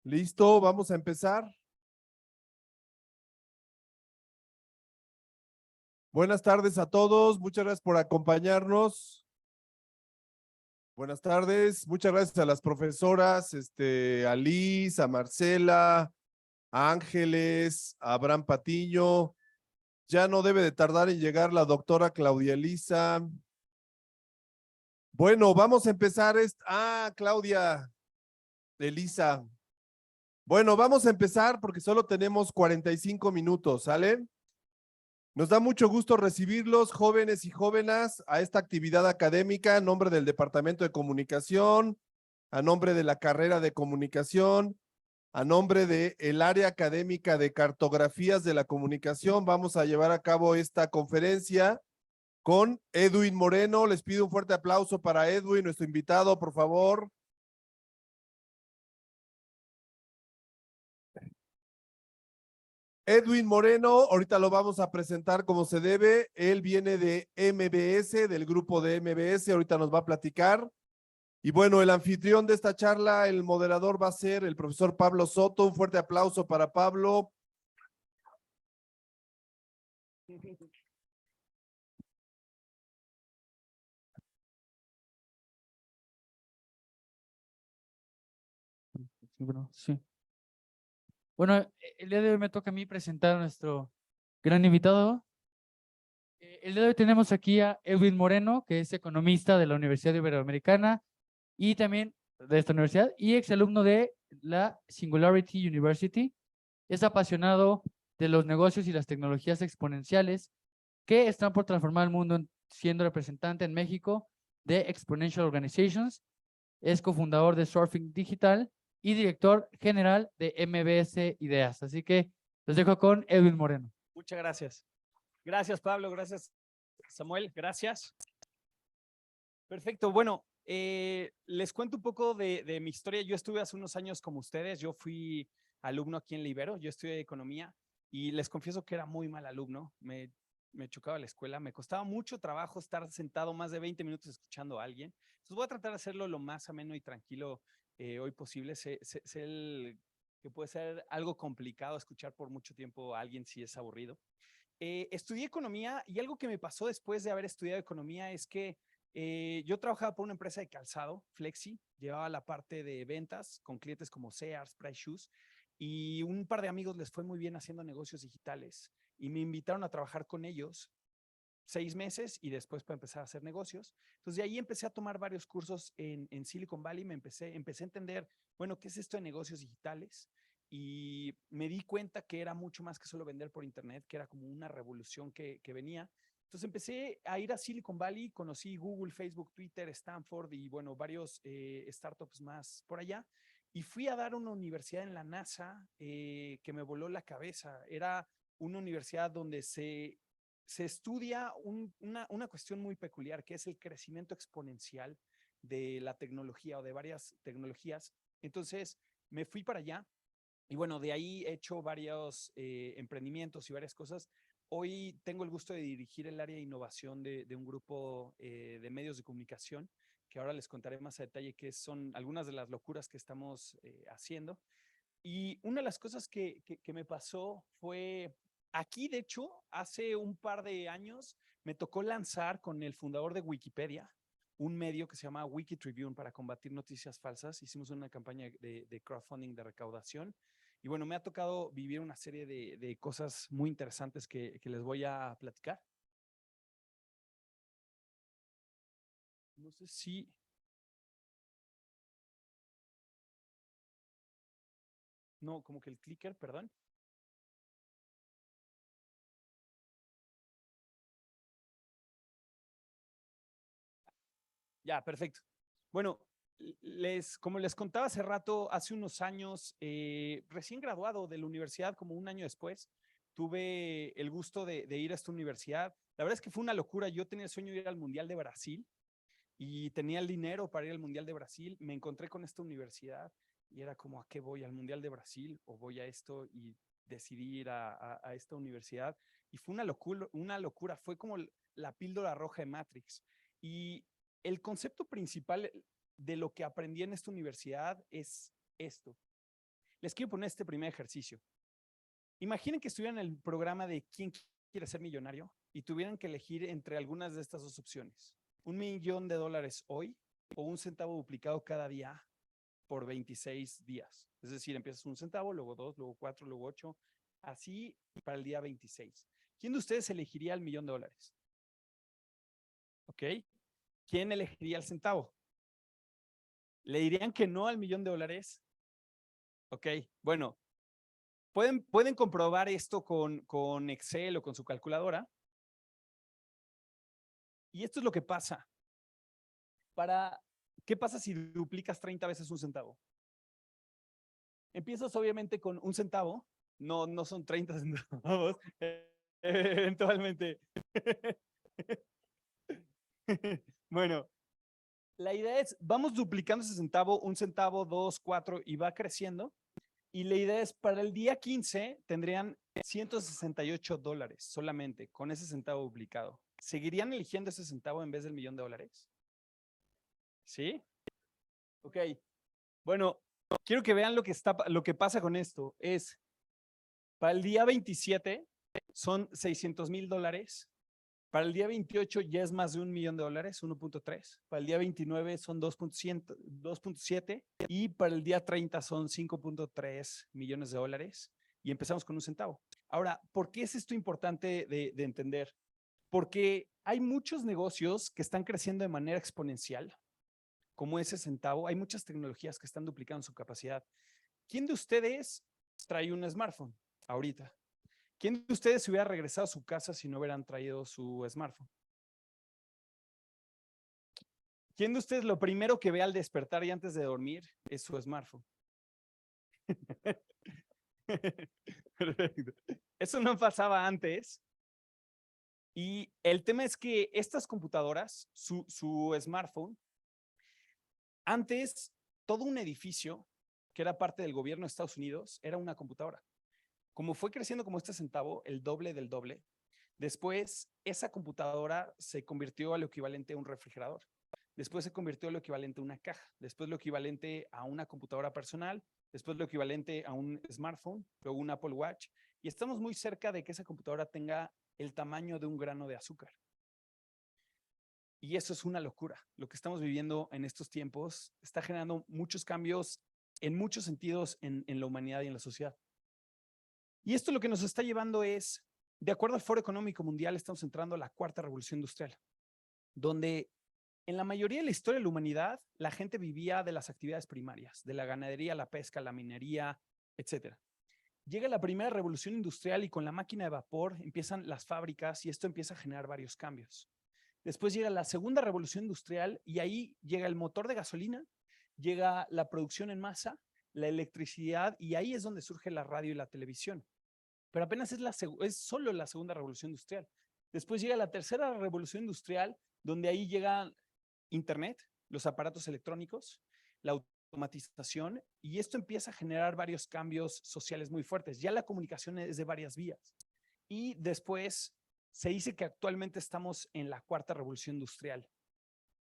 Listo, vamos a empezar. Buenas tardes a todos, muchas gracias por acompañarnos. Buenas tardes, muchas gracias a las profesoras, a Liz, a Marcela, a Ángeles, a Abraham Patiño. Ya no debe de tardar en llegar la doctora Claudia Elisa. Bueno, vamos a empezar. Claudia Elisa. Bueno, vamos a empezar porque solo tenemos 45 minutos, ¿sale? Nos da mucho gusto recibirlos, jóvenes y jóvenes, a esta actividad académica en nombre del Departamento de Comunicación, a nombre de la carrera de Comunicación, a nombre del área académica de cartografías de la comunicación. Vamos a llevar a cabo esta conferencia con Edwin Moreno. Les pido un fuerte aplauso para Edwin, nuestro invitado, por favor. Edwin Moreno, ahorita lo vamos a presentar como se debe. Él viene de MBS, del grupo de MBS, ahorita nos va a platicar. Y bueno, el anfitrión de esta charla, el moderador va a ser el profesor Pablo Soto. Un fuerte aplauso para Pablo. Sí. Bueno, el día de hoy me toca a mí presentar a nuestro gran invitado. El día de hoy tenemos aquí a Edwin Moreno, que es economista de la Universidad Iberoamericana y también de esta universidad y exalumno de la Singularity University. Es apasionado de los negocios y las tecnologías exponenciales que están por transformar el mundo, siendo representante en México de Exponential Organizations. Es cofundador de Surfing Digital y director general de MBS Ideas. Así que los dejo con Edwin Moreno. Muchas gracias. Gracias, Pablo. Gracias, Samuel. Gracias. Perfecto. Bueno, les cuento un poco de mi historia. Yo estuve hace unos años como ustedes. Yo fui alumno aquí en la Ibero. Yo estudié economía y les confieso que era muy mal alumno. Me chocaba la escuela. Me costaba mucho trabajo estar sentado más de 20 minutos escuchando a alguien. Entonces voy a tratar de hacerlo lo más ameno y tranquilo hoy posible. Sé que puede ser algo complicado escuchar por mucho tiempo a alguien si es aburrido. Estudié economía y algo que me pasó después de haber estudiado economía es que yo trabajaba por una empresa de calzado, Flexi, llevaba la parte de ventas con clientes como Sears, Price Shoes, y un par de amigos les fue muy bien haciendo negocios digitales y me invitaron a trabajar con ellos 6 meses y después para empezar a hacer negocios. Entonces de ahí empecé a tomar varios cursos en Silicon Valley, empecé a entender, bueno, ¿qué es esto de negocios digitales? Y me di cuenta que era mucho más que solo vender por internet, que era como una revolución que venía. Entonces empecé a ir a Silicon Valley, conocí Google, Facebook, Twitter, Stanford y bueno, varios startups más por allá. Y fui a dar una universidad en la NASA que me voló la cabeza. Era una universidad donde se estudia una cuestión muy peculiar, que es el crecimiento exponencial de la tecnología o de varias tecnologías. Entonces me fui para allá y bueno, de ahí he hecho varios emprendimientos y varias cosas. Hoy tengo el gusto de dirigir el área de innovación de un grupo de medios de comunicación, que ahora les contaré más a detalle qué son algunas de las locuras que estamos haciendo. Y una de las cosas que me pasó fue, aquí de hecho, hace un par de años, me tocó lanzar con el fundador de Wikipedia, un medio que se llama Wikitribune para combatir noticias falsas. Hicimos una campaña de crowdfunding de recaudación. Y bueno, me ha tocado vivir una serie de cosas muy interesantes que les voy a platicar. No sé si... No, como que el clicker, perdón. Ya, perfecto. Bueno, como les contaba hace rato, hace unos años, recién graduado de la universidad, como un año después, tuve el gusto de ir a esta universidad. La verdad es que fue una locura. Yo tenía el sueño de ir al Mundial de Brasil y tenía el dinero para ir al Mundial de Brasil. Me encontré con esta universidad y era como, ¿a qué voy? ¿Al Mundial de Brasil o voy a esto? Y decidí ir a esta universidad. Y fue una locura, una locura. Fue como la píldora roja de Matrix. Y el concepto principal de lo que aprendí en esta universidad es esto. Les quiero poner este primer ejercicio. Imaginen que estuvieran en el programa de ¿Quién quiere ser millonario? Y tuvieran que elegir entre algunas de estas dos opciones. $1,000,000 hoy o un centavo duplicado cada día por 26 días. Es decir, empiezas un centavo, luego 2, luego 4, luego 8, así para el día 26. ¿Quién de ustedes elegiría el $1,000,000? ¿Ok? ¿Quién elegiría el centavo? ¿Le dirían que no al $1,000,000? Ok, bueno, pueden comprobar esto con Excel o con su calculadora. Y esto es lo que pasa. ¿Qué pasa si duplicas 30 veces un centavo? Empiezas obviamente con un centavo, no son 30 centavos, eventualmente. Bueno, la idea es, vamos duplicando ese centavo, un centavo, 2, 4 y va creciendo. Y la idea es, para el día 15 tendrían $168 solamente con ese centavo duplicado. ¿Seguirían eligiendo ese centavo en vez del $1,000,000? ¿Sí? Ok. Bueno, quiero que vean lo que pasa con esto. Es, para el día 27 son $600,000. Para el día 28 ya es más de $1,000,000, 1.3. Para el día 29 son 2.7 y para el día 30 son $5.3 millones y empezamos con un centavo. Ahora, ¿por qué es esto importante de entender? Porque hay muchos negocios que están creciendo de manera exponencial, como ese centavo. Hay muchas tecnologías que están duplicando su capacidad. ¿Quién de ustedes trae un smartphone ahorita? ¿Quién de ustedes se hubiera regresado a su casa si no hubieran traído su smartphone? ¿Quién de ustedes lo primero que ve al despertar y antes de dormir es su smartphone? Perfecto. Eso no pasaba antes. Y el tema es que estas computadoras, su smartphone, antes todo un edificio que era parte del gobierno de Estados Unidos era una computadora. Como fue creciendo como este centavo, el doble del doble, después esa computadora se convirtió a lo equivalente a un refrigerador. Después se convirtió a lo equivalente a una caja. Después lo equivalente a una computadora personal. Después lo equivalente a un smartphone, luego un Apple Watch. Y estamos muy cerca de que esa computadora tenga el tamaño de un grano de azúcar. Y eso es una locura. Lo que estamos viviendo en estos tiempos está generando muchos cambios en muchos sentidos en la humanidad y en la sociedad. Y esto lo que nos está llevando es, de acuerdo al Foro Económico Mundial, estamos entrando a la cuarta revolución industrial, donde en la mayoría de la historia de la humanidad, la gente vivía de las actividades primarias, de la ganadería, la pesca, la minería, etc. Llega la primera revolución industrial y con la máquina de vapor empiezan las fábricas y esto empieza a generar varios cambios. Después llega la segunda revolución industrial y ahí llega el motor de gasolina, llega la producción en masa, la electricidad y ahí es donde surge la radio y la televisión. Pero apenas es solo la segunda revolución industrial. Después llega la tercera revolución industrial, donde ahí llega Internet, los aparatos electrónicos, la automatización, y esto empieza a generar varios cambios sociales muy fuertes. Ya la comunicación es de varias vías. Y después se dice que actualmente estamos en la cuarta revolución industrial.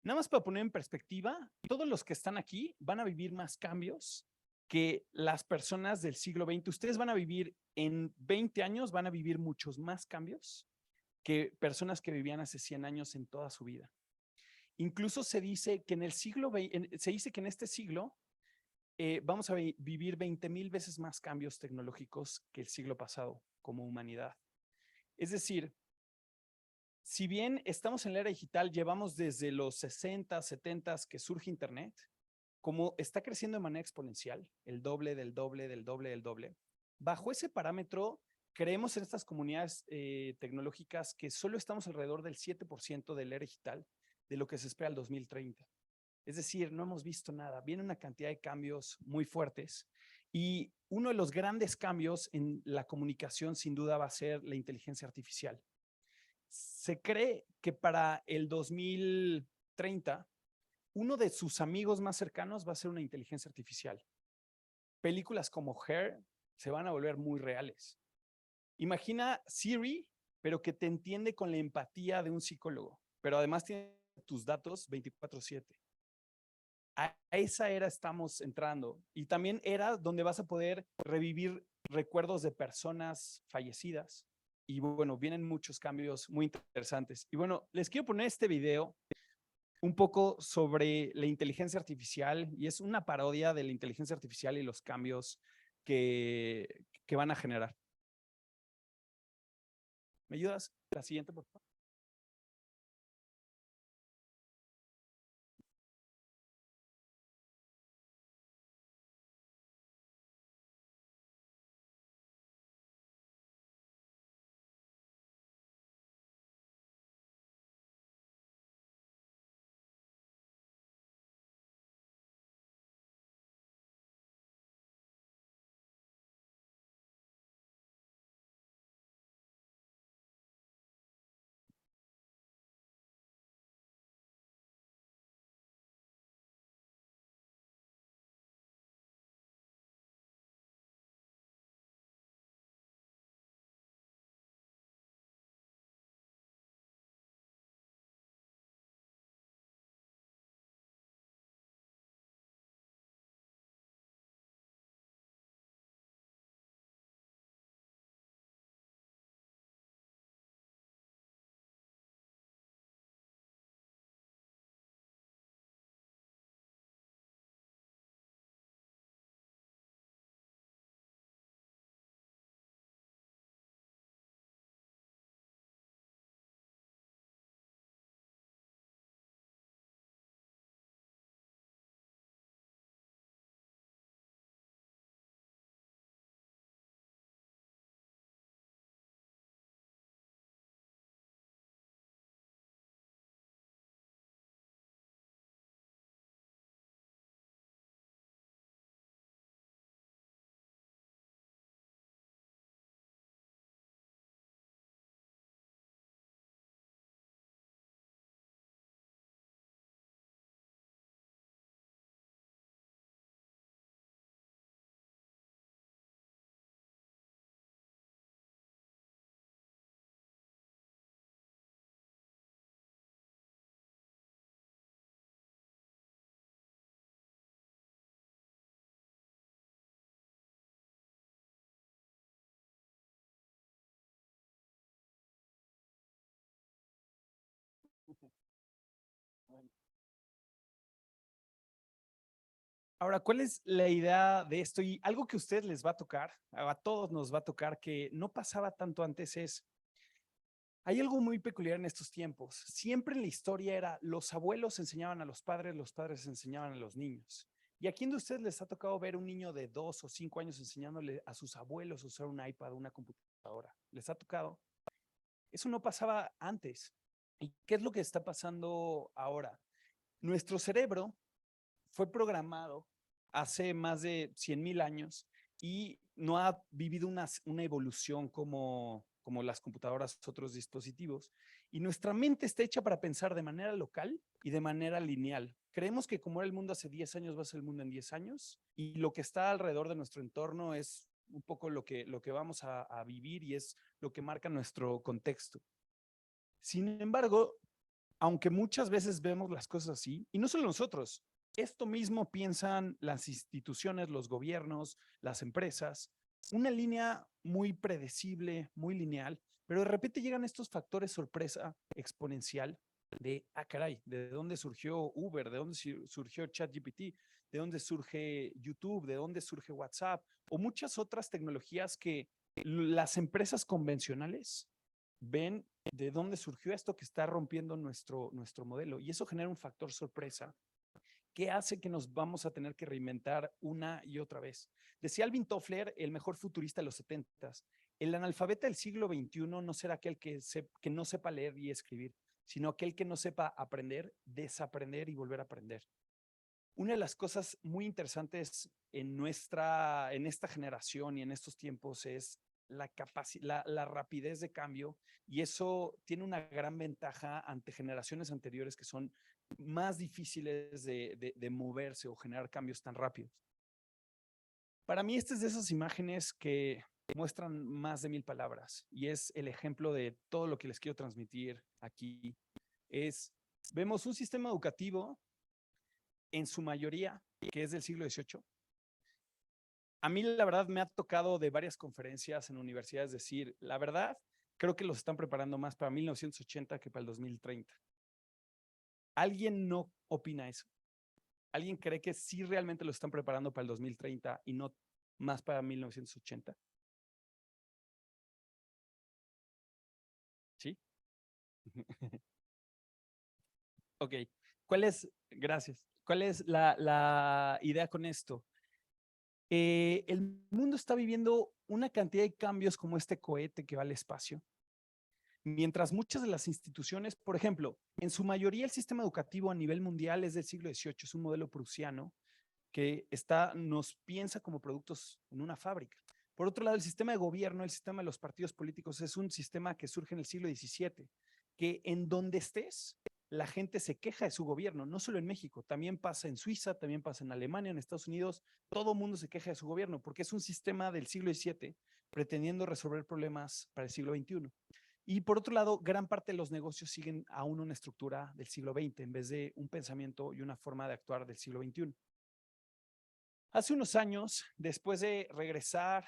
Nada más para poner en perspectiva, todos los que están aquí van a vivir más cambios que las personas del siglo XX. Ustedes van a vivir en 20 años, van a vivir muchos más cambios que personas que vivían hace 100 años en toda su vida. Incluso se dice que en el siglo se dice que en este siglo vamos a vivir 20,000 veces más cambios tecnológicos que el siglo pasado como humanidad. Es decir, si bien estamos en la era digital, llevamos desde los 60, 70 que surge Internet, como está creciendo de manera exponencial, el doble del doble del doble del doble, bajo ese parámetro creemos en estas comunidades tecnológicas que solo estamos alrededor del 7% de la era digital de lo que se espera al 2030. Es decir, no hemos visto nada. Viene una cantidad de cambios muy fuertes y uno de los grandes cambios en la comunicación sin duda va a ser la inteligencia artificial. Se cree que para el 2030 uno de sus amigos más cercanos va a ser una inteligencia artificial. Películas como Her se van a volver muy reales. Imagina Siri, pero que te entiende con la empatía de un psicólogo, pero además tiene tus datos 24/7. a esa era estamos entrando. Y también era donde vas a poder revivir recuerdos de personas fallecidas. Y bueno, vienen muchos cambios muy interesantes. Y bueno, les quiero poner este video un poco sobre la inteligencia artificial, y es una parodia de la inteligencia artificial y los cambios que van a generar. ¿Me ayudas? La siguiente, por favor. Ahora, ¿cuál es la idea de esto? Y algo que a ustedes les va a tocar, a todos nos va a tocar, que no pasaba tanto antes es, hay algo muy peculiar en estos tiempos. Siempre en la historia era, los abuelos enseñaban a los padres enseñaban a los niños. ¿Y a quién de ustedes les ha tocado ver un niño de 2 o 5 años enseñándole a sus abuelos a usar un iPad o una computadora? ¿Les ha tocado? Eso no pasaba antes. ¿Y qué es lo que está pasando ahora? Nuestro cerebro fue programado hace más de 100,000 años y no ha vivido una evolución como las computadoras, otros dispositivos. Y nuestra mente está hecha para pensar de manera local y de manera lineal. Creemos que como era el mundo hace 10 años, va a ser el mundo en 10 años, y lo que está alrededor de nuestro entorno es un poco lo que vamos a vivir, y es lo que marca nuestro contexto. Sin embargo, aunque muchas veces vemos las cosas así, y no solo nosotros, esto mismo piensan las instituciones, los gobiernos, las empresas, una línea muy predecible, muy lineal, pero de repente llegan estos factores sorpresa exponencial de, caray, ¿de dónde surgió Uber? ¿De dónde surgió ChatGPT? ¿De dónde surge YouTube? ¿De dónde surge WhatsApp? O muchas otras tecnologías que las empresas convencionales ven de dónde surgió esto que está rompiendo nuestro modelo. Y eso genera un factor sorpresa que hace que nos vamos a tener que reinventar una y otra vez. Decía Alvin Toffler, el mejor futurista de los 70s, el analfabeta del siglo XXI no será aquel que no sepa leer y escribir, sino aquel que no sepa aprender, desaprender y volver a aprender. Una de las cosas muy interesantes en esta generación y en estos tiempos es la rapidez de cambio, y eso tiene una gran ventaja ante generaciones anteriores que son más difíciles de moverse o generar cambios tan rápidos. Para mí, esta es de esas imágenes que muestran más de 1000 palabras, y es el ejemplo de todo lo que les quiero transmitir aquí. Vemos un sistema educativo en su mayoría, que es del siglo XVIII. A mí, la verdad, me ha tocado de varias conferencias en universidades decir, la verdad, creo que los están preparando más para 1980 que para el 2030. ¿Alguien no opina eso? ¿Alguien cree que sí realmente lo están preparando para el 2030 y no más para 1980? ¿Sí? Ok. Gracias. ¿Cuál es la idea con esto? El mundo está viviendo una cantidad de cambios como este cohete que va al espacio. Mientras muchas de las instituciones, por ejemplo, en su mayoría el sistema educativo a nivel mundial es del siglo XVIII, es un modelo prusiano que nos piensa como productos en una fábrica. Por otro lado, el sistema de gobierno, el sistema de los partidos políticos es un sistema que surge en el siglo XVII, que en donde estés, la gente se queja de su gobierno, no solo en México, también pasa en Suiza, también pasa en Alemania, en Estados Unidos, todo el mundo se queja de su gobierno porque es un sistema del siglo XVII pretendiendo resolver problemas para el siglo XXI. Y por otro lado, gran parte de los negocios siguen aún una estructura del siglo XX en vez de un pensamiento y una forma de actuar del siglo XXI. Hace unos años, después de regresar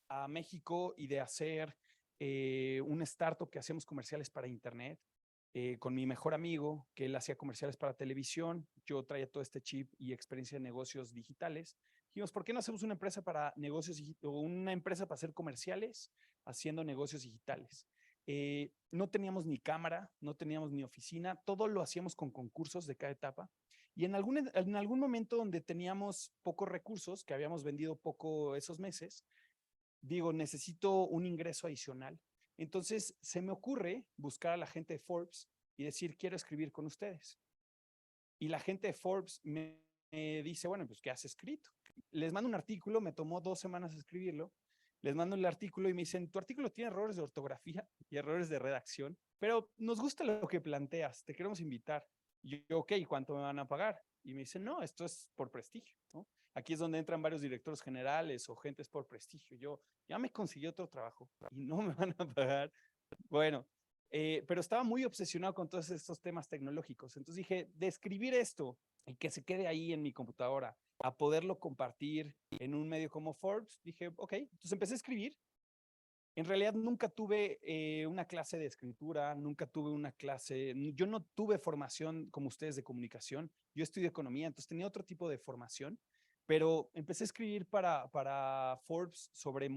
a México y de hacer un startup que hacíamos comerciales para internet, con mi mejor amigo, que él hacía comerciales para televisión, yo traía todo este chip y experiencia de negocios digitales. Dijimos, ¿por qué no hacemos una empresa para negocios o una empresa para hacer comerciales haciendo negocios digitales? No teníamos ni cámara, no teníamos ni oficina, todo lo hacíamos con concursos de cada etapa. Y en algún momento donde teníamos pocos recursos, que habíamos vendido poco esos meses, digo, necesito un ingreso adicional. Entonces se me ocurre buscar a la gente de Forbes y decir, quiero escribir con ustedes. Y la gente de Forbes me dice, bueno, pues, ¿qué has escrito? Les mando un artículo, me tomó 2 semanas escribirlo. Les mando el artículo y me dicen, tu artículo tiene errores de ortografía y errores de redacción, pero nos gusta lo que planteas, te queremos invitar. Y yo, ok, ¿cuánto me van a pagar? Y me dicen, no, esto es por prestigio, ¿no? Aquí es donde entran varios directores generales o gentes por prestigio. Yo ya me conseguí otro trabajo y no me van a pagar. Bueno, pero estaba muy obsesionado con todos estos temas tecnológicos. Entonces dije, de escribir esto y que se quede ahí en mi computadora, a poderlo compartir en un medio como Forbes, dije, ok, entonces empecé a escribir. En realidad nunca tuve una clase de escritura, nunca tuve una clase, yo no tuve formación como ustedes de comunicación, yo estudié economía, entonces tenía otro tipo de formación, pero empecé a escribir para Forbes sobre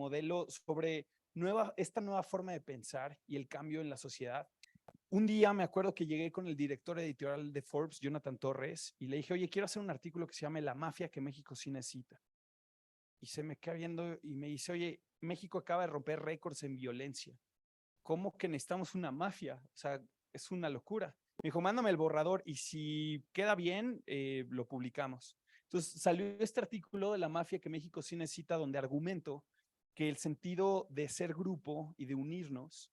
esta nueva forma de pensar y el cambio en la sociedad. Un día me acuerdo que llegué con el director editorial de Forbes, Jonathan Torres, y le dije, oye, quiero hacer un artículo que se llame La mafia que México sí necesita. Y se me queda viendo y me dice, oye, México acaba de romper récords en violencia. ¿Cómo que necesitamos una mafia? O sea, es una locura. Me dijo, mándame el borrador y si queda bien, lo publicamos. Entonces salió este artículo de La mafia que México sí necesita, donde argumento que el sentido de ser grupo y de unirnos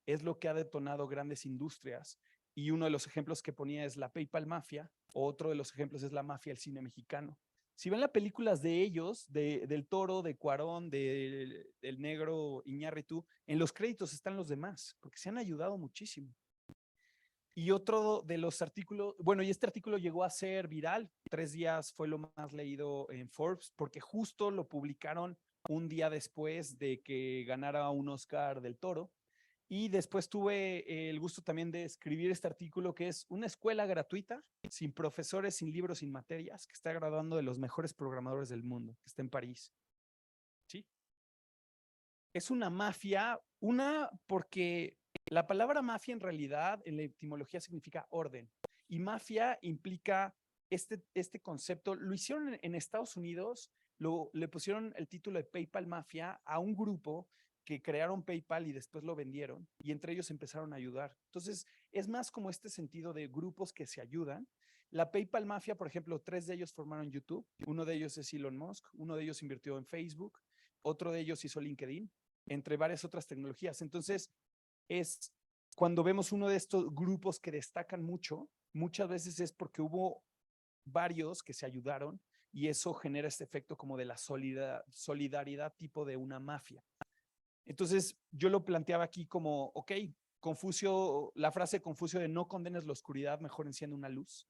es lo que ha detonado grandes industrias. Y uno de los ejemplos que ponía es la PayPal Mafia, otro de los ejemplos es la mafia del cine mexicano. Si ven las películas de ellos, del Toro, de Cuarón, del negro Iñárritu, en los créditos están los demás, porque se han ayudado muchísimo. Y otro de los artículos, bueno, y este artículo llegó a ser viral, 3 días fue lo más leído en Forbes, porque justo lo publicaron un día después de que ganara un Oscar del Toro. Y después tuve el gusto también de escribir este artículo que es una escuela gratuita, sin profesores, sin libros, sin materias, que está graduando de los mejores programadores del mundo, que está en París. ¿Sí? Es una mafia, porque la palabra mafia en realidad en la etimología significa orden. Y mafia implica este concepto. Lo hicieron en Estados Unidos, le pusieron el título de PayPal Mafia a un grupo que crearon PayPal y después lo vendieron y entre ellos empezaron a ayudar. Entonces, es más como este sentido de grupos que se ayudan. La PayPal Mafia, por ejemplo, 3 de ellos formaron YouTube. Uno de ellos es Elon Musk, uno de ellos invirtió en Facebook, otro de ellos hizo LinkedIn, entre varias otras tecnologías. Entonces, es cuando vemos uno de estos grupos que destacan mucho, muchas veces es porque hubo varios que se ayudaron y eso genera este efecto como de la solidaridad tipo de una mafia. Entonces, yo lo planteaba aquí como, ok, Confucio, la frase de Confucio de no condenes la oscuridad, mejor enciende una luz.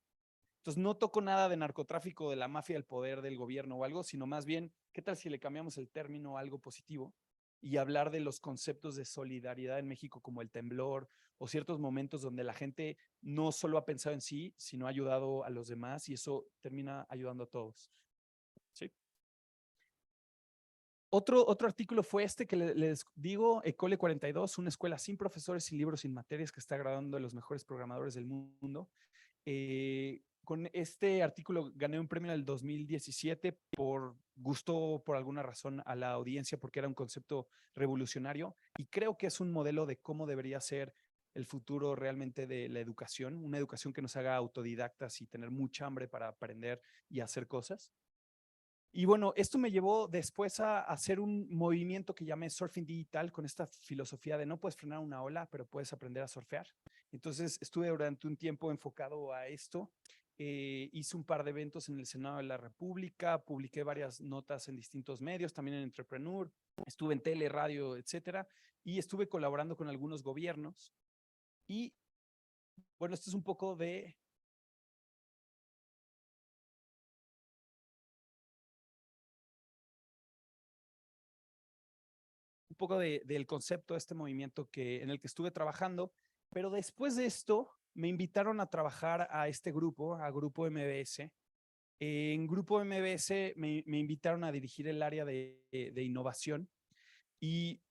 Entonces no toco nada de narcotráfico, de la mafia, del poder, del gobierno o algo, sino más bien, ¿qué tal si le cambiamos el término a algo positivo y hablar de los conceptos de solidaridad en México como el temblor o ciertos momentos donde la gente no solo ha pensado en sí, sino ha ayudado a los demás y eso termina ayudando a todos? ¿Sí? Otro artículo fue este que les digo, Ecole 42, una escuela sin profesores, sin libros, sin materias, que está graduando a los mejores programadores del mundo. Con este artículo gané un premio en el 2017 por gusto, por alguna razón, a la audiencia, porque era un concepto revolucionario y creo que es un modelo de cómo debería ser el futuro realmente de la educación, una educación que nos haga autodidactas y tener mucha hambre para aprender y hacer cosas. Y bueno, esto me llevó después a hacer un movimiento que llamé Surfing Digital, con esta filosofía de no puedes frenar una ola, pero puedes aprender a surfear. Entonces estuve durante un tiempo enfocado a esto. Hice un par de eventos en el Senado de la República, publiqué varias notas en distintos medios, también en Entrepreneur, estuve en tele, radio, etcétera, y estuve colaborando con algunos gobiernos. Y bueno, esto es un poco de del concepto de este movimiento en el que estuve trabajando, pero después de esto me invitaron a trabajar a este grupo, a Grupo MBS. En Grupo MBS me invitaron a dirigir el área de innovación y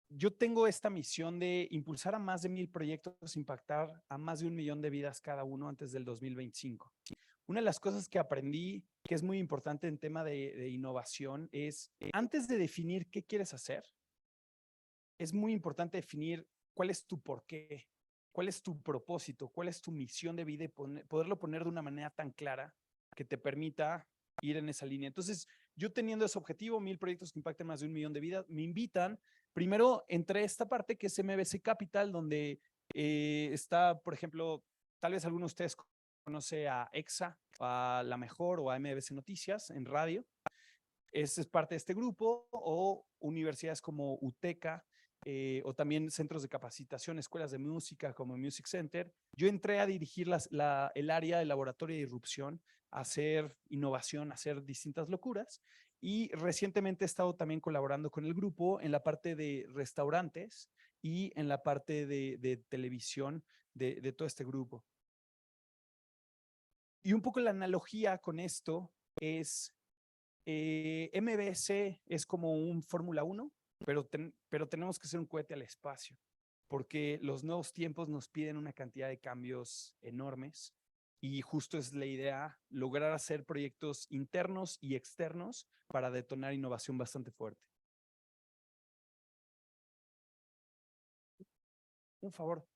yo tengo esta misión de impulsar a más de 1000 proyectos, impactar a más de 1 millón de vidas cada uno antes del 2025. Una de las cosas que aprendí que es muy importante en tema de innovación es, antes de definir qué quieres hacer, es muy importante definir cuál es tu porqué, cuál es tu propósito, cuál es tu misión de vida y poderlo poner de una manera tan clara que te permita ir en esa línea. Entonces, yo teniendo ese objetivo, 1000 proyectos que impacten más de 1 millón de vidas, me invitan. Primero, entre esta parte que es MBC Capital, donde está, por ejemplo, tal vez algunos de ustedes conoce a EXA, a La Mejor o a MBC Noticias en radio. Ese es parte de este grupo, o universidades como UTECA, o también centros de capacitación, escuelas de música como Music Center. Yo entré a dirigir el área de laboratorio de irrupción, a hacer innovación, a hacer distintas locuras. Y recientemente he estado también colaborando con el grupo en la parte de restaurantes y en la parte de televisión de todo este grupo. Y un poco la analogía con esto es MBS es como un Fórmula 1, pero tenemos que hacer un cohete al espacio, porque los nuevos tiempos nos piden una cantidad de cambios enormes y justo es la idea lograr hacer proyectos internos y externos para detonar innovación bastante fuerte. Un favor.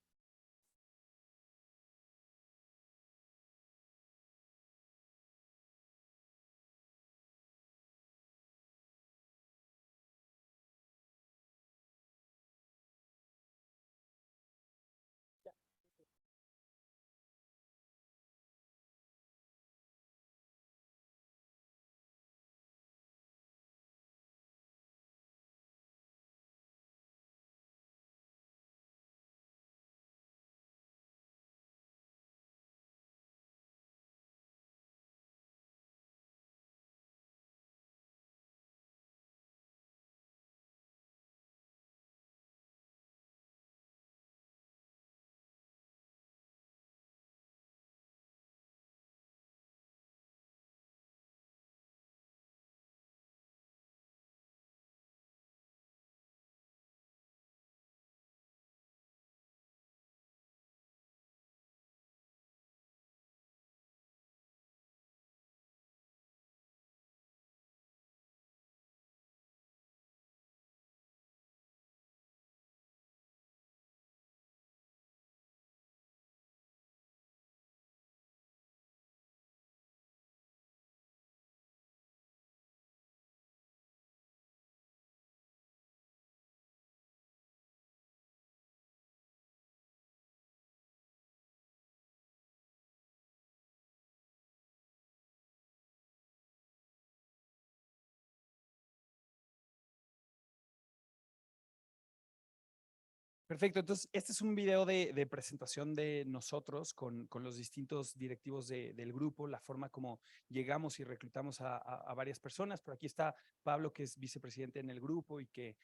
Perfecto, entonces este es un video de presentación de nosotros con los distintos directivos del grupo, la forma como llegamos y reclutamos a varias personas. Por aquí está Pablo, que es vicepresidente en el grupo y que,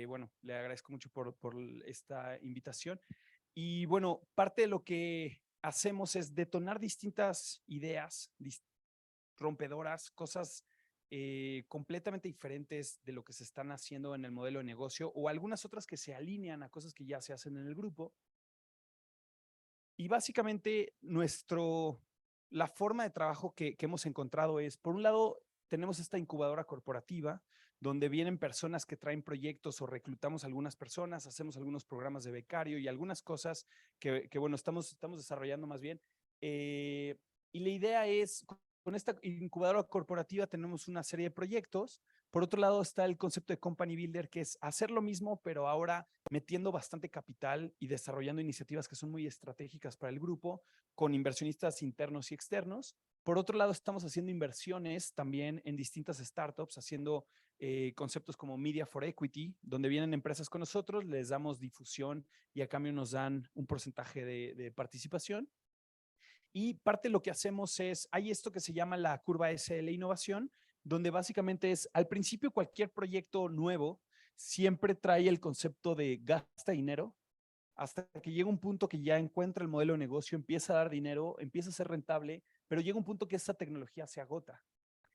bueno, le agradezco mucho por esta invitación. Y bueno, parte de lo que hacemos es detonar distintas ideas rompedoras, cosas completamente diferentes de lo que se están haciendo en el modelo de negocio o algunas otras que se alinean a cosas que ya se hacen en el grupo. Y básicamente la forma de trabajo que hemos encontrado es, por un lado, tenemos esta incubadora corporativa donde vienen personas que traen proyectos o reclutamos algunas personas, hacemos algunos programas de becario y algunas cosas que bueno, estamos desarrollando más bien. Y la idea es, con esta incubadora corporativa tenemos una serie de proyectos. Por otro lado está el concepto de Company Builder, que es hacer lo mismo, pero ahora metiendo bastante capital y desarrollando iniciativas que son muy estratégicas para el grupo, con inversionistas internos y externos. Por otro lado, estamos haciendo inversiones también en distintas startups, haciendo conceptos como Media for Equity, donde vienen empresas con nosotros, les damos difusión y a cambio nos dan un porcentaje de participación. Y parte de lo que hacemos es, hay esto que se llama la curva S de la innovación, donde básicamente es, al principio cualquier proyecto nuevo siempre trae el concepto de gasta dinero, hasta que llega un punto que ya encuentra el modelo de negocio, empieza a dar dinero, empieza a ser rentable, pero llega un punto que esa tecnología se agota.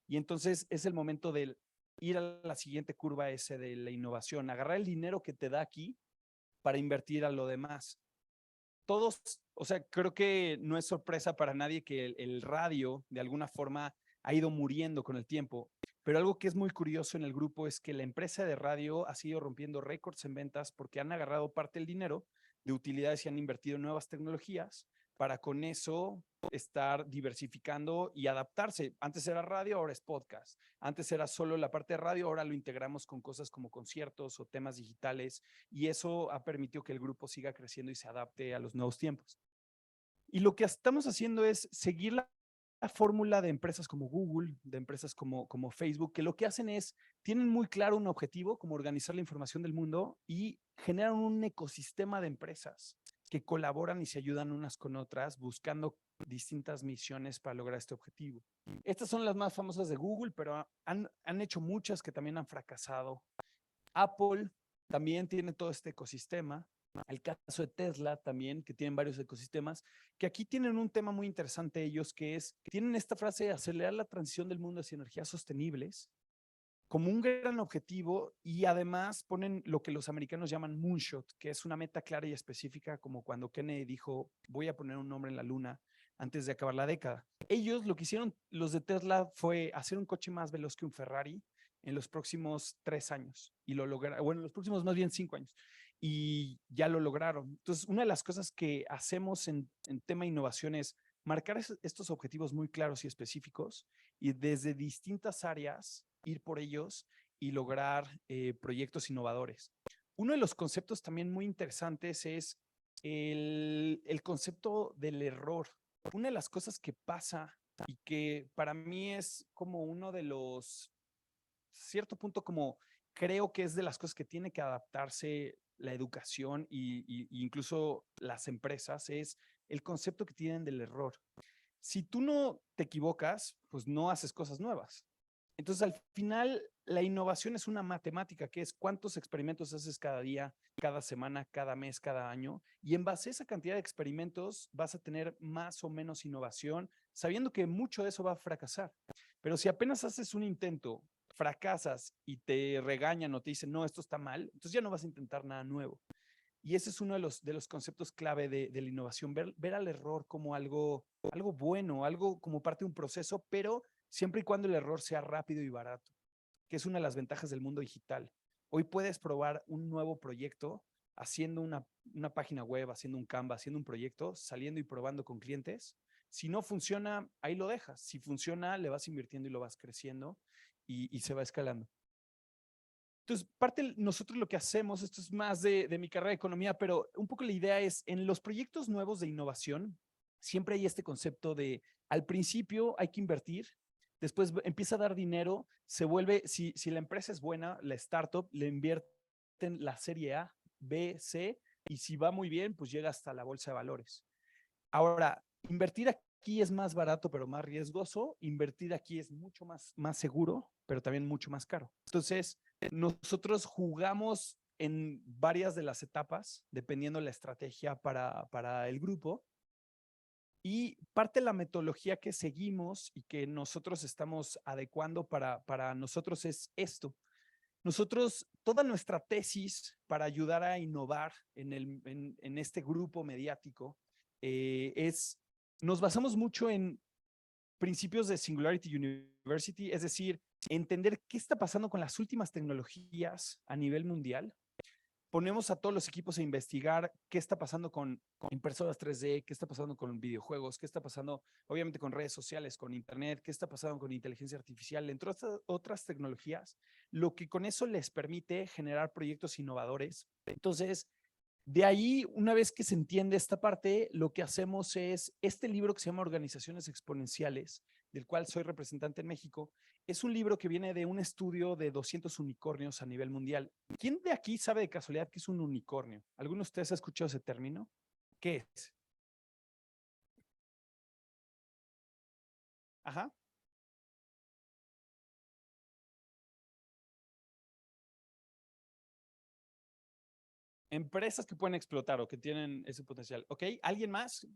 Y entonces es el momento de ir a la siguiente curva S de la innovación, agarrar el dinero que te da aquí para invertir a lo demás. Todos, o sea, creo que no es sorpresa para nadie que el radio de alguna forma ha ido muriendo con el tiempo, pero algo que es muy curioso en el grupo es que la empresa de radio ha sido rompiendo récords en ventas porque han agarrado parte del dinero de utilidades y han invertido en nuevas tecnologías para con eso estar diversificando y adaptarse. Antes era radio, ahora es podcast. Antes era solo la parte de radio, ahora lo integramos con cosas como conciertos o temas digitales y eso ha permitido que el grupo siga creciendo y se adapte a los nuevos tiempos. Y lo que estamos haciendo es seguir la fórmula de empresas como Google, de empresas como Facebook, que lo que hacen es, tienen muy claro un objetivo, como organizar la información del mundo y generan un ecosistema de empresas que colaboran y se ayudan unas con otras buscando distintas misiones para lograr este objetivo. Estas son las más famosas de Google, pero han hecho muchas que también han fracasado. Apple también tiene todo este ecosistema. El caso de Tesla también, que tienen varios ecosistemas, que aquí tienen un tema muy interesante ellos, que es, que tienen esta frase de acelerar la transición del mundo hacia energías sostenibles como un gran objetivo y además ponen lo que los americanos llaman moonshot, que es una meta clara y específica, como cuando Kennedy dijo, voy a poner un nombre en la luna antes de acabar la década. Ellos lo que hicieron, los de Tesla, fue hacer un coche más veloz que un Ferrari en los próximos 3 años y lo lograron, bueno, en los próximos más bien 5 años y ya lo lograron. Entonces, una de las cosas que hacemos en tema de innovación es marcar estos objetivos muy claros y específicos y desde distintas áreas ir por ellos y lograr proyectos innovadores. Uno de los conceptos también muy interesantes es el concepto del error. Una de las cosas que pasa y que para mí es como uno de los, cierto punto como creo que es de las cosas que tiene que adaptarse la educación y incluso las empresas, es el concepto que tienen del error. Si tú no te equivocas, pues no haces cosas nuevas. Entonces, al final, la innovación es una matemática, que es cuántos experimentos haces cada día, cada semana, cada mes, cada año. Y en base a esa cantidad de experimentos vas a tener más o menos innovación, sabiendo que mucho de eso va a fracasar. Pero si apenas haces un intento, fracasas y te regañan o te dicen, no, esto está mal, entonces ya no vas a intentar nada nuevo. Y ese es uno de los conceptos clave de la innovación, ver al error como algo bueno, algo como parte de un proceso, pero siempre y cuando el error sea rápido y barato, que es una de las ventajas del mundo digital. Hoy puedes probar un nuevo proyecto haciendo una página web, haciendo un Canva, haciendo un proyecto, saliendo y probando con clientes. Si no funciona, ahí lo dejas. Si funciona, le vas invirtiendo y lo vas creciendo y se va escalando. Entonces, nosotros lo que hacemos, esto es más de mi carrera de economía, pero un poco la idea es, en los proyectos nuevos de innovación, siempre hay este concepto de, al principio hay que invertir, después empieza a dar dinero, se vuelve, si la empresa es buena, la startup, le invierten la serie A, B, C, y si va muy bien, pues llega hasta la bolsa de valores. Ahora, invertir aquí es más barato, pero más riesgoso. Invertir aquí es mucho más seguro, pero también mucho más caro. Entonces, nosotros jugamos en varias de las etapas, dependiendo la estrategia para el grupo. Y parte de la metodología que seguimos y que nosotros estamos adecuando para nosotros es esto. Nosotros, toda nuestra tesis para ayudar a innovar en este grupo mediático nos basamos mucho en principios de Singularity University, es decir, entender qué está pasando con las últimas tecnologías a nivel mundial. Ponemos a todos los equipos a investigar qué está pasando con impresoras 3D, qué está pasando con videojuegos, qué está pasando, obviamente, con redes sociales, con internet, qué está pasando con inteligencia artificial, entre otras tecnologías, lo que con eso les permite generar proyectos innovadores. Entonces, de ahí, una vez que se entiende esta parte, lo que hacemos es este libro que se llama Organizaciones Exponenciales, del cual soy representante en México. Es un libro que viene de un estudio de 200 unicornios a nivel mundial. ¿Quién de aquí sabe de casualidad qué es un unicornio? ¿Alguno de ustedes ha escuchado ese término? ¿Qué es? Ajá. Empresas que pueden explotar o que tienen ese potencial. ¿Ok? ¿Alguien más?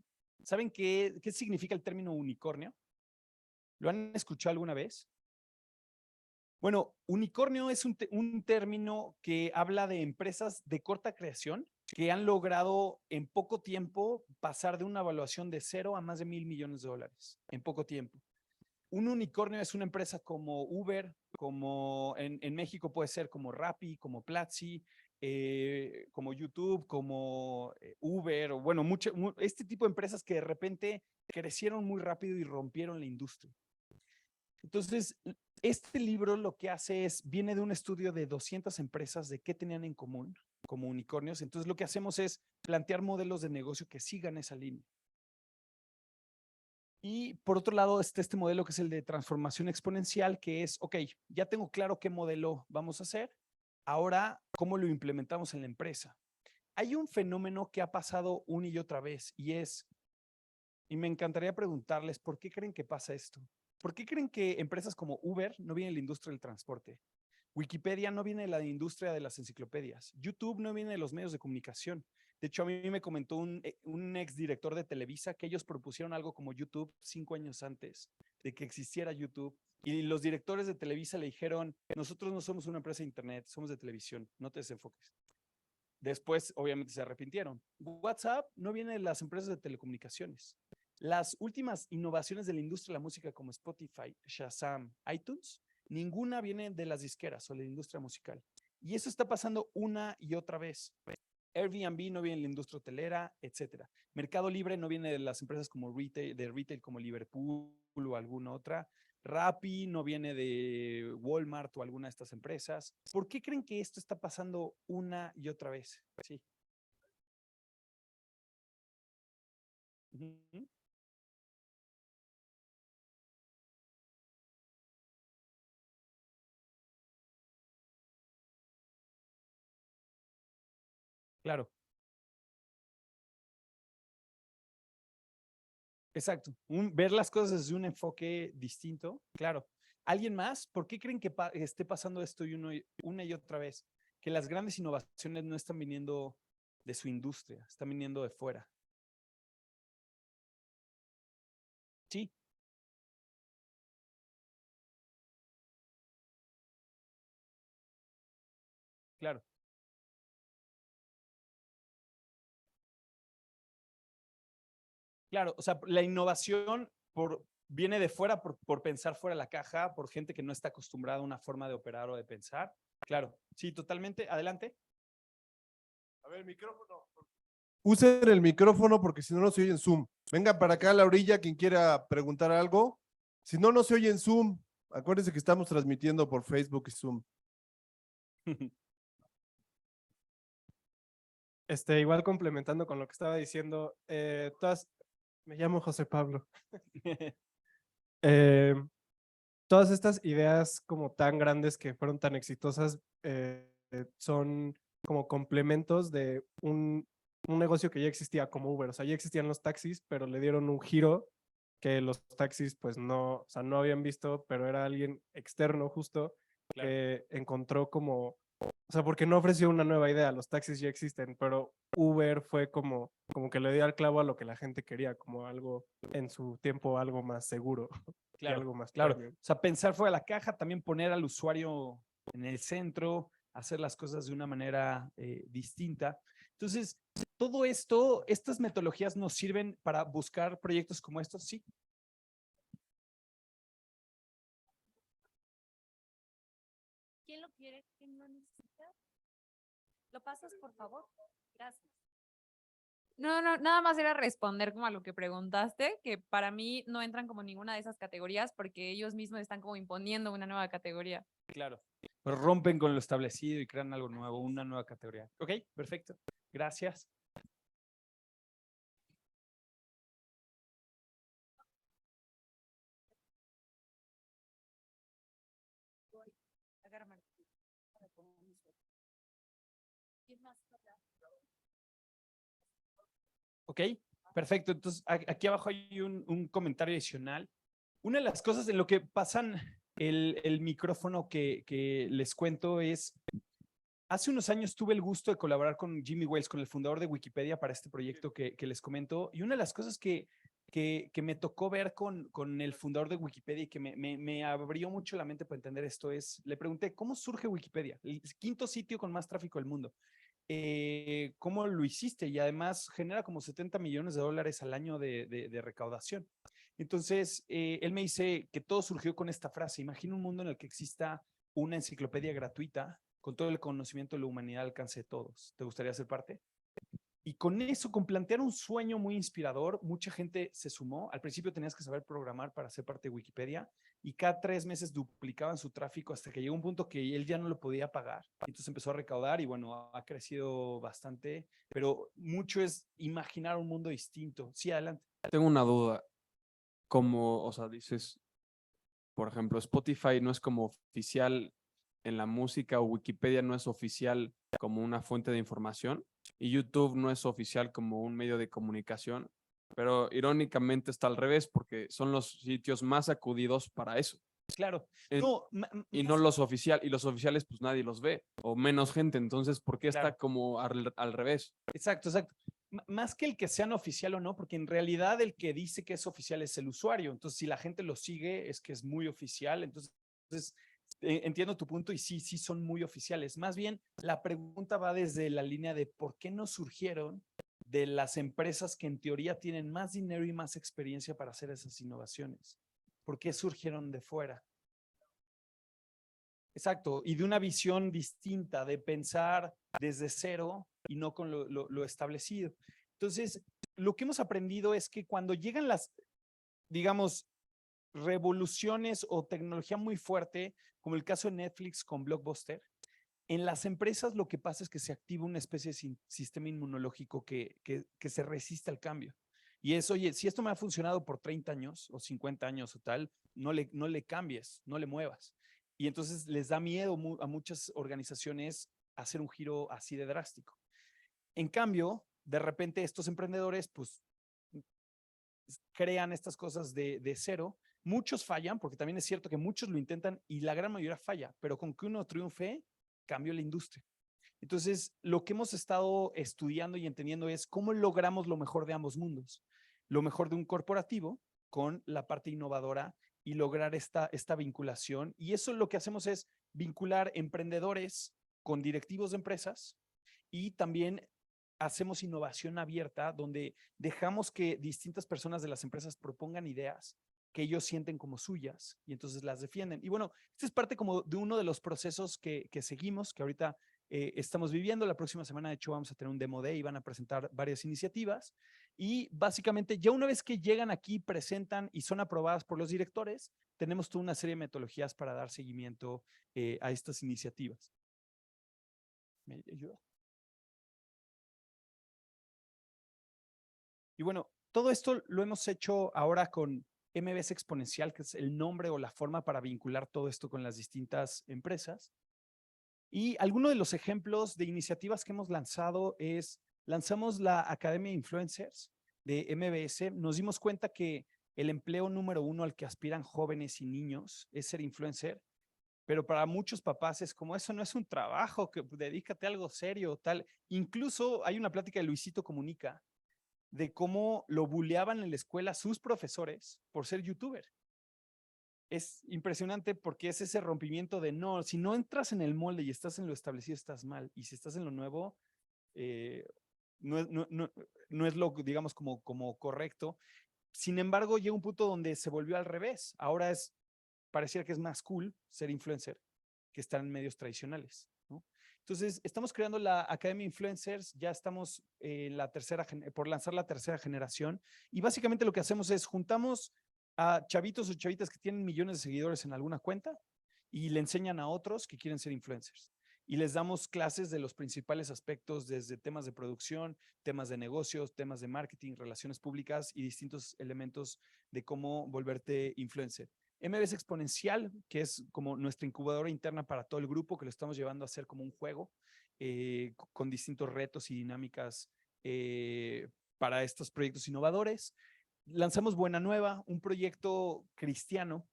¿Saben qué significa el término unicornio? ¿Lo han escuchado alguna vez? Bueno, unicornio es un término que habla de empresas de corta creación que han logrado en poco tiempo pasar de una evaluación de 0 a más de $1,000 millones en poco tiempo. Un unicornio es una empresa como Uber, como en México puede ser como Rappi, como Platzi, como YouTube, como Uber, o bueno, este tipo de empresas que de repente crecieron muy rápido y rompieron la industria. Entonces, este libro lo que hace viene de un estudio de 200 empresas de qué tenían en común como unicornios. Entonces, lo que hacemos es plantear modelos de negocio que sigan esa línea. Y por otro lado está este modelo que es el de transformación exponencial, que es, ok, ya tengo claro qué modelo vamos a hacer, ahora, ¿cómo lo implementamos en la empresa? Hay un fenómeno que ha pasado una y otra vez y me encantaría preguntarles, ¿por qué creen que pasa esto? ¿Por qué creen que empresas como Uber no vienen de la industria del transporte? Wikipedia no viene de la industria de las enciclopedias. YouTube no viene de los medios de comunicación. De hecho, a mí me comentó un ex director de Televisa que ellos propusieron algo como YouTube 5 años antes de que existiera YouTube. Y los directores de Televisa le dijeron, nosotros no somos una empresa de internet, somos de televisión, no te desenfoques. Después, obviamente, se arrepintieron. WhatsApp no viene de las empresas de telecomunicaciones. Las últimas innovaciones de la industria de la música como Spotify, Shazam, iTunes, ninguna viene de las disqueras o de la industria musical. Y eso está pasando una y otra vez. Airbnb no viene de la industria hotelera, etcétera. Mercado Libre no viene de las empresas como retail como Liverpool o alguna otra. Rappi no viene de Walmart o alguna de estas empresas. ¿Por qué creen que esto está pasando una y otra vez? Sí. Uh-huh. Claro, exacto. Ver las cosas desde un enfoque distinto, claro. ¿Alguien más? ¿Por qué creen que esté pasando esto una y otra vez? Que las grandes innovaciones no están viniendo de su industria, están viniendo de fuera. Sí, claro. Claro, o sea, la innovación viene de fuera por pensar fuera de la caja, por gente que no está acostumbrada a una forma de operar o de pensar. Claro, sí, totalmente. Adelante. A ver, micrófono. Usen el micrófono porque si no, no se oye en Zoom. Vengan para acá a la orilla quien quiera preguntar algo. Si no, no se oye en Zoom. Acuérdense que estamos transmitiendo por Facebook y Zoom. Igual complementando con lo que estaba diciendo, me llamo José Pablo. Eh, Todas estas ideas como tan grandes que fueron tan exitosas son como complementos de un un negocio que ya existía como Uber, o sea, ya existían los taxis, pero le dieron un giro que los taxis pues no, o sea, no habían visto, pero era alguien externo justo Claro. que encontró como, o sea, porque no ofreció una nueva idea, los taxis ya existen, pero Uber fue como que le dio al clavo a lo que la gente quería, como algo en su tiempo, algo más seguro y Claro, algo más claro. premium. O sea, pensar fuera de la caja, también poner al usuario en el centro, hacer las cosas de una manera distinta. Entonces, todo esto, estas metodologías nos sirven para buscar proyectos como estos, sí. ¿Quién lo quiere? ¿Quién lo necesita? ¿Lo pasas, por favor? Gracias. No, nada más era responder como a lo que preguntaste, que para mí no entran como ninguna de esas categorías porque ellos mismos están como imponiendo una nueva categoría. Claro. Pero rompen con lo establecido y crean algo nuevo, una nueva categoría. Ok, perfecto. Gracias. Agárrame. ¿Quién más? Ok, perfecto. Entonces, aquí abajo hay un comentario adicional. Una de las cosas en lo que pasan el micrófono que les cuento es, hace unos años tuve el gusto de colaborar con Jimmy Wales, con el fundador de Wikipedia, para este proyecto que les comento. Y una de las cosas que me tocó ver con el fundador de Wikipedia y que me abrió mucho la mente para entender esto es, le pregunté, ¿cómo surge Wikipedia? El quinto sitio con más tráfico del mundo. ¿Cómo lo hiciste? Y además genera como $70 millones al año de recaudación. Entonces, él me dice que todo surgió con esta frase: imagina un mundo en el que exista una enciclopedia gratuita con todo el conocimiento de la humanidad al alcance de todos. ¿Te gustaría ser parte? Y con eso, con plantear un sueño muy inspirador, mucha gente se sumó. Al principio tenías que saber programar para ser parte de Wikipedia y cada 3 meses duplicaban su tráfico hasta que llegó un punto que él ya no lo podía pagar. Entonces empezó a recaudar y bueno, ha crecido bastante, pero mucho es imaginar un mundo distinto. Sí, adelante. Tengo una duda. Como, o sea, dices, por ejemplo, Spotify no es como oficial en la música o Wikipedia no es oficial como una fuente de información y YouTube no es oficial como un medio de comunicación, pero irónicamente está al revés porque son los sitios más acudidos para eso. Claro. En- No, y no los oficiales, y los oficiales pues nadie los ve o menos gente, entonces ¿por qué Claro. está como al revés? Exacto, exacto. Más que el que sean oficial o no, porque en realidad el que dice que es oficial es el usuario. Entonces, si la gente lo sigue, es que es muy oficial. Entonces entiendo tu punto y sí, sí son muy oficiales. Más bien, la pregunta va desde la línea de por qué no surgieron de las empresas que en teoría tienen más dinero y más experiencia para hacer esas innovaciones. ¿Por qué surgieron de fuera? Exacto, y de una visión distinta, de pensar desde cero y no con lo establecido. Entonces, lo que hemos aprendido es que cuando llegan las, digamos, revoluciones o tecnología muy fuerte, como el caso de Netflix con Blockbuster, en las empresas lo que pasa es que se activa una especie de sistema inmunológico que se resiste al cambio. Y es, oye, si esto me ha funcionado por 30 años o 50 años o tal, no le cambies, no le muevas. Y entonces les da miedo a muchas organizaciones hacer un giro así de drástico. En cambio, de repente estos emprendedores pues crean estas cosas de cero. Muchos fallan, porque también es cierto que muchos lo intentan y la gran mayoría falla, pero con que uno triunfe, cambió la industria. Entonces, lo que hemos estado estudiando y entendiendo es cómo logramos lo mejor de ambos mundos. Lo mejor de un corporativo con la parte innovadora y lograr esta vinculación. Y eso lo que hacemos es vincular emprendedores con directivos de empresas y también hacemos innovación abierta donde dejamos que distintas personas de las empresas propongan ideas que ellos sienten como suyas y entonces las defienden. Y bueno, este es parte como de uno de los procesos que seguimos, que ahorita estamos viviendo. La próxima semana, de hecho, vamos a tener un Demo Day y van a presentar varias iniciativas. Y básicamente, ya una vez que llegan aquí, presentan y son aprobadas por los directores, tenemos toda una serie de metodologías para dar seguimiento a estas iniciativas. ¿Me ayuda? Y bueno, todo esto lo hemos hecho ahora con MBS Exponencial, que es el nombre o la forma para vincular todo esto con las distintas empresas. Y alguno de los ejemplos de iniciativas que hemos lanzado es lanzamos la Academia de Influencers de MBS. Nos dimos cuenta que el empleo número 1 al que aspiran jóvenes y niños es ser influencer, pero para muchos papás es como, eso no es un trabajo, que dedícate a algo serio, tal. Incluso hay una plática de Luisito Comunica de cómo lo buleaban en la escuela sus profesores por ser youtuber. Es impresionante porque es ese rompimiento de no, si no entras en el molde y estás en lo establecido, estás mal. Y si estás en lo nuevo, no es lo, digamos, como correcto. Sin embargo, llega un punto donde se volvió al revés. Ahora pareciera que es más cool ser influencer que estar en medios tradicionales, ¿no? Entonces, estamos creando la Academia Influencers, ya estamos por lanzar la tercera generación y básicamente lo que hacemos es juntamos a chavitos o chavitas que tienen millones de seguidores en alguna cuenta y le enseñan a otros que quieren ser influencers. Y les damos clases de los principales aspectos desde temas de producción, temas de negocios, temas de marketing, relaciones públicas y distintos elementos de cómo volverte influencer. MBS Exponencial, que es como nuestra incubadora interna para todo el grupo, que lo estamos llevando a hacer como un juego con distintos retos y dinámicas para estos proyectos innovadores. Lanzamos Buena Nueva, un proyecto cristiano.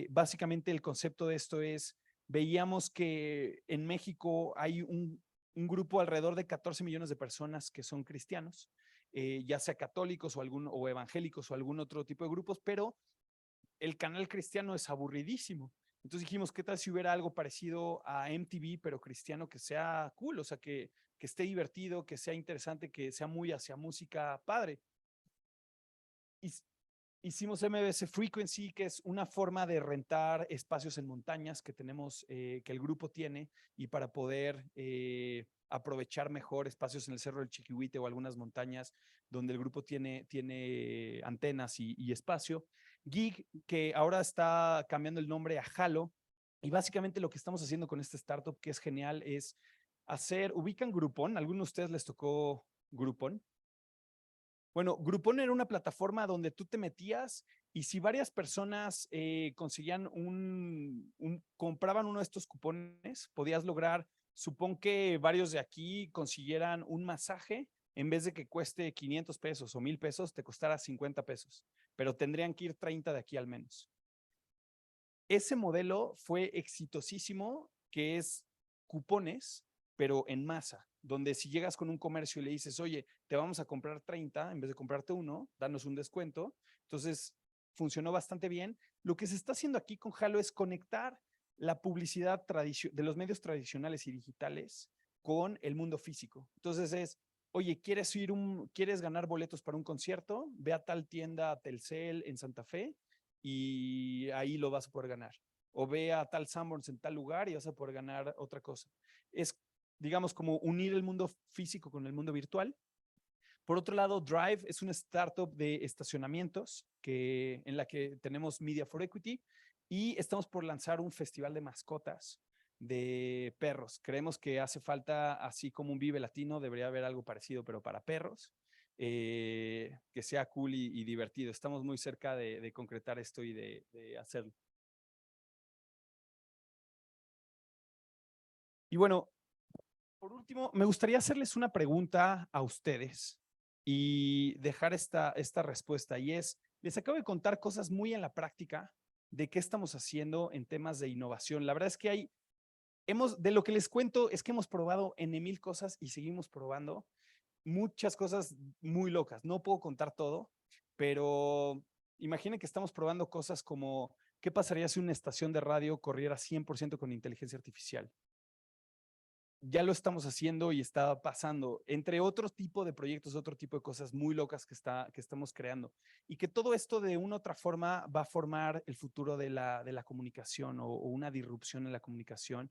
Básicamente el concepto de esto es, veíamos que en México hay un grupo alrededor de 14 millones de personas que son cristianos, ya sea católicos o evangélicos o algún otro tipo de grupos, pero el canal cristiano es aburridísimo. Entonces dijimos, ¿qué tal si hubiera algo parecido a MTV, pero cristiano, que sea cool? O sea, que esté divertido, que sea interesante, que sea muy hacia música padre. Hicimos MBS Frequency, que es una forma de rentar espacios en montañas que tenemos, que el grupo tiene, y para poder aprovechar mejor espacios en el Cerro del Chiquihuite o algunas montañas donde el grupo tiene antenas y espacio. Gig, que ahora está cambiando el nombre a Halo, y básicamente lo que estamos haciendo con este startup, que es genial, es ubican Groupon. ¿Alguno de ustedes les tocó Groupon? Bueno, Groupon era una plataforma donde tú te metías y si varias personas conseguían compraban uno de estos cupones, podías lograr, supón que varios de aquí consiguieran un masaje, en vez de que cueste 500 pesos o 1,000 pesos, te costara 50 pesos, pero tendrían que ir 30 de aquí al menos. Ese modelo fue exitosísimo, que es cupones, pero en masa, donde si llegas con un comercio y le dices, oye, te vamos a comprar 30, en vez de comprarte uno, danos un descuento. Entonces, funcionó bastante bien. Lo que se está haciendo aquí con Halo es conectar la publicidad de los medios tradicionales y digitales con el mundo físico. Entonces oye, ¿quieres ganar boletos para un concierto? Ve a tal tienda Telcel en Santa Fe y ahí lo vas a poder ganar. O ve a tal Sanborns en tal lugar y vas a poder ganar otra cosa. Es, digamos, como unir el mundo físico con el mundo virtual. Por otro lado, Drive es una startup de estacionamientos en la que tenemos Media for Equity y estamos por lanzar un festival de mascotas de perros. Creemos que hace falta, así como un Vive Latino, debería haber algo parecido, pero para perros, que sea cool y divertido. Estamos muy cerca de concretar esto y de hacerlo. Y bueno, por último, me gustaría hacerles una pregunta a ustedes y dejar esta respuesta. Y les acabo de contar cosas muy en la práctica de qué estamos haciendo en temas de innovación. La verdad es que de lo que les cuento es que hemos probado N mil cosas y seguimos probando muchas cosas muy locas. No puedo contar todo, pero imaginen que estamos probando cosas como qué pasaría si una estación de radio corriera 100% con inteligencia artificial. Ya lo estamos haciendo y está pasando, entre otro tipo de proyectos, otro tipo de cosas muy locas que estamos creando. Y que todo esto de una u otra forma va a formar el futuro de la comunicación o una disrupción en la comunicación,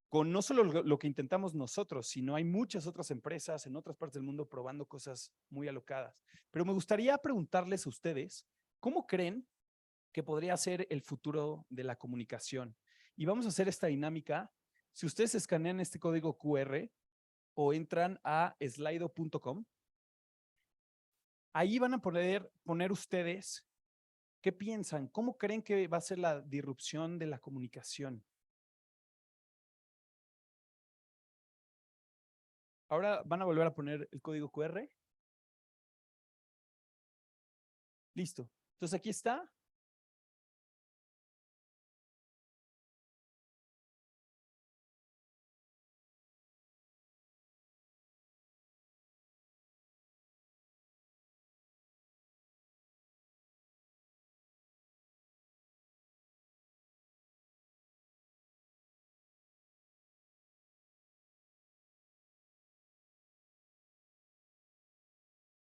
con no solo lo que intentamos nosotros, sino hay muchas otras empresas en otras partes del mundo probando cosas muy alocadas. Pero me gustaría preguntarles a ustedes, ¿cómo creen que podría ser el futuro de la comunicación? Y vamos a hacer esta dinámica. Si ustedes escanean este código QR o entran a slido.com, ahí van a poder poner ustedes qué piensan, cómo creen que va a ser la disrupción de la comunicación. Ahora van a volver a poner el código QR. Listo. Entonces aquí está.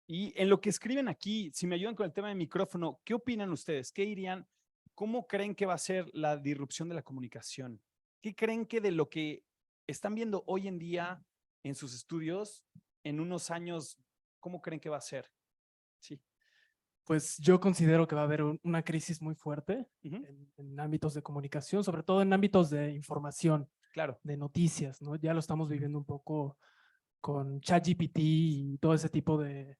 Y en lo que escriben aquí, si me ayudan con el tema del micrófono, ¿qué opinan ustedes? ¿Qué dirían? ¿Cómo creen que va a ser la disrupción de la comunicación? ¿Qué creen que de lo que están viendo hoy en día en sus estudios, en unos años, cómo creen que va a ser? Sí. Pues yo considero que va a haber una crisis muy fuerte Ujú. en ámbitos de comunicación, sobre todo en ámbitos de información, Claro, de noticias, ¿no? Ya lo estamos viviendo un poco con ChatGPT y todo ese tipo de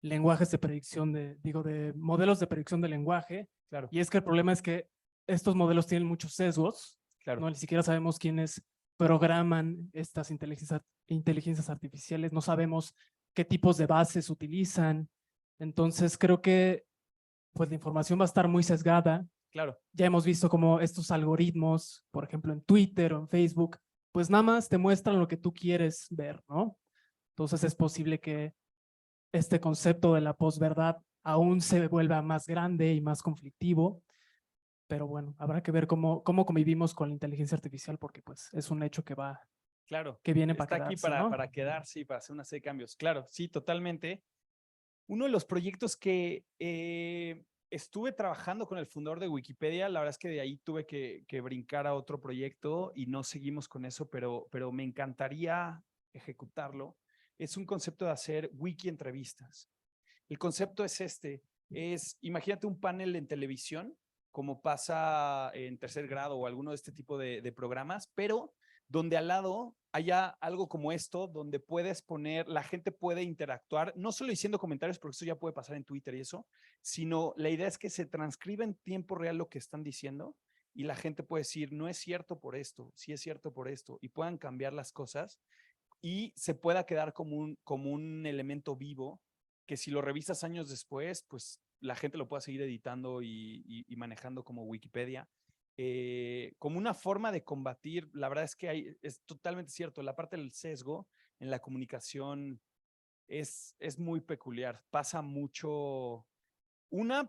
lenguajes de predicción, de modelos de predicción de lenguaje. claro, Y es que el problema es que estos modelos tienen muchos sesgos, claro. ¿no? Ni siquiera sabemos quiénes programan estas inteligencias artificiales, no sabemos qué tipos de bases utilizan. Entonces creo que pues la información va a estar muy sesgada. Claro, Ya hemos visto como estos algoritmos, por ejemplo en Twitter o en Facebook, pues nada más te muestran lo que tú quieres ver, ¿no? Entonces es posible que este concepto de la posverdad aún se vuelva más grande y más conflictivo, pero bueno, habrá que ver cómo convivimos con la inteligencia artificial porque pues es un hecho claro. que viene para Está aquí quedarse, ¿no? para quedarse y para hacer una serie de cambios. Claro, sí, totalmente. Uno de los proyectos que estuve trabajando con el fundador de Wikipedia, la verdad es que de ahí tuve que brincar a otro proyecto y no seguimos con eso, pero me encantaría ejecutarlo. Es un concepto de hacer wiki entrevistas. El concepto es imagínate un panel en televisión, como pasa en tercer grado o alguno de este tipo de programas, pero donde al lado haya algo como esto, donde puedes poner, la gente puede interactuar, no solo diciendo comentarios, porque eso ya puede pasar en Twitter y eso, sino la idea es que se transcriba en tiempo real lo que están diciendo y la gente puede decir, no es cierto por esto, sí es cierto por esto, y puedan cambiar las cosas y se pueda quedar como un elemento vivo que si lo revisas años después, pues la gente lo pueda seguir editando y manejando como Wikipedia. Como una forma de combatir, la verdad es que es totalmente cierto, la parte del sesgo en la comunicación es muy peculiar, pasa mucho,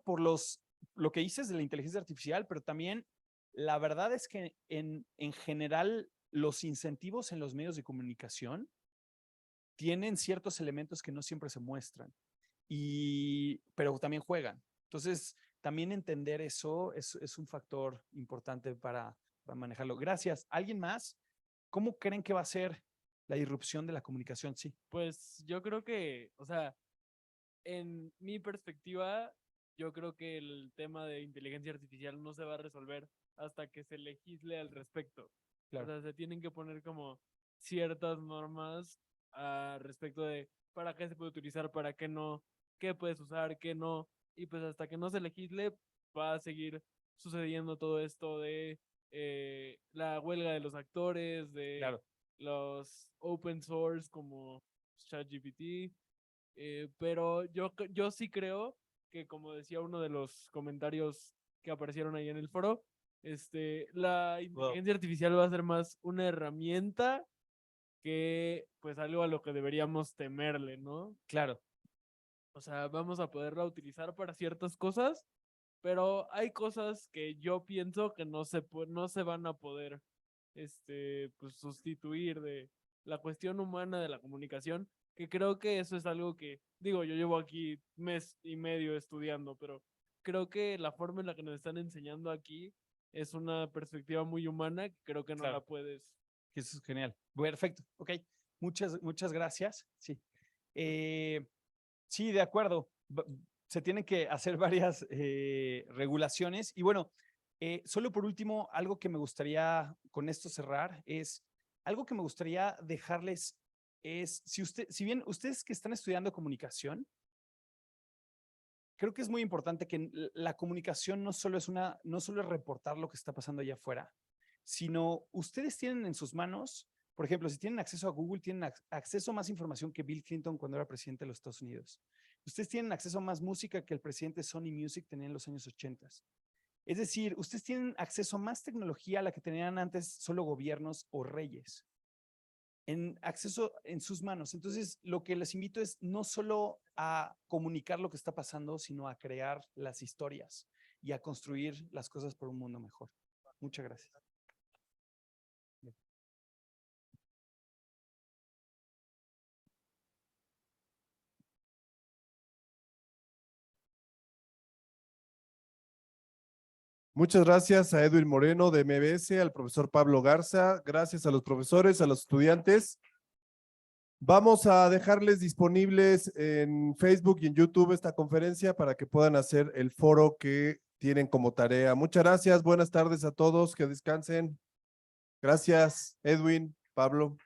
por lo que dices de la inteligencia artificial, pero también la verdad es que en general los incentivos en los medios de comunicación tienen ciertos elementos que no siempre se muestran, pero también juegan. Entonces, también entender eso es un factor importante para manejarlo. Gracias. ¿Alguien más? ¿Cómo creen que va a ser la irrupción de la comunicación? Sí. Pues yo creo que, o sea, en mi perspectiva, yo creo que el tema de inteligencia artificial no se va a resolver hasta que se legisle al respecto. Claro. O sea, se tienen que poner como ciertas normas respecto de para qué se puede utilizar, para qué no, qué puedes usar, qué no. Y pues hasta que no se legisle, va a seguir sucediendo todo esto de la huelga de los actores, de Claro. los open source como ChatGPT. Pero yo sí creo que, como decía uno de los comentarios que aparecieron ahí en el foro, la inteligencia artificial va a ser más una herramienta que pues algo a lo que deberíamos temerle, ¿no? Claro. O sea, vamos a poderla utilizar para ciertas cosas, pero hay cosas que yo pienso que no se van a poder pues, sustituir de la cuestión humana de la comunicación, que creo que eso es algo que, digo, yo llevo aquí mes y medio estudiando, pero creo que la forma en la que nos están enseñando aquí es una perspectiva muy humana que creo que no Claro. la puedes. Eso es genial. Perfecto. Ok. Muchas gracias. Sí. Sí, de acuerdo. Se tienen que hacer varias regulaciones. Y bueno, solo por último, algo que me gustaría con esto cerrar es, algo que me gustaría dejarles es, si bien ustedes que están estudiando comunicación, creo que es muy importante que la comunicación no solo es reportar lo que está pasando allá afuera, sino ustedes tienen en sus manos Por ejemplo, si tienen acceso a Google, tienen acceso a más información que Bill Clinton cuando era presidente de los Estados Unidos. Ustedes tienen acceso a más música que el presidente Sony Music tenía en los años 80. Es decir, ustedes tienen acceso a más tecnología a la que tenían antes solo gobiernos o reyes. En acceso en sus manos. Entonces, lo que les invito es no solo a comunicar lo que está pasando, sino a crear las historias y a construir las cosas por un mundo mejor. Muchas gracias. Muchas gracias a Edwin Moreno de MBS, al profesor Pablo Garza, gracias a los profesores, a los estudiantes. Vamos a dejarles disponibles en Facebook y en YouTube esta conferencia para que puedan hacer el foro que tienen como tarea. Muchas gracias, buenas tardes a todos, que descansen. Gracias, Edwin, Pablo.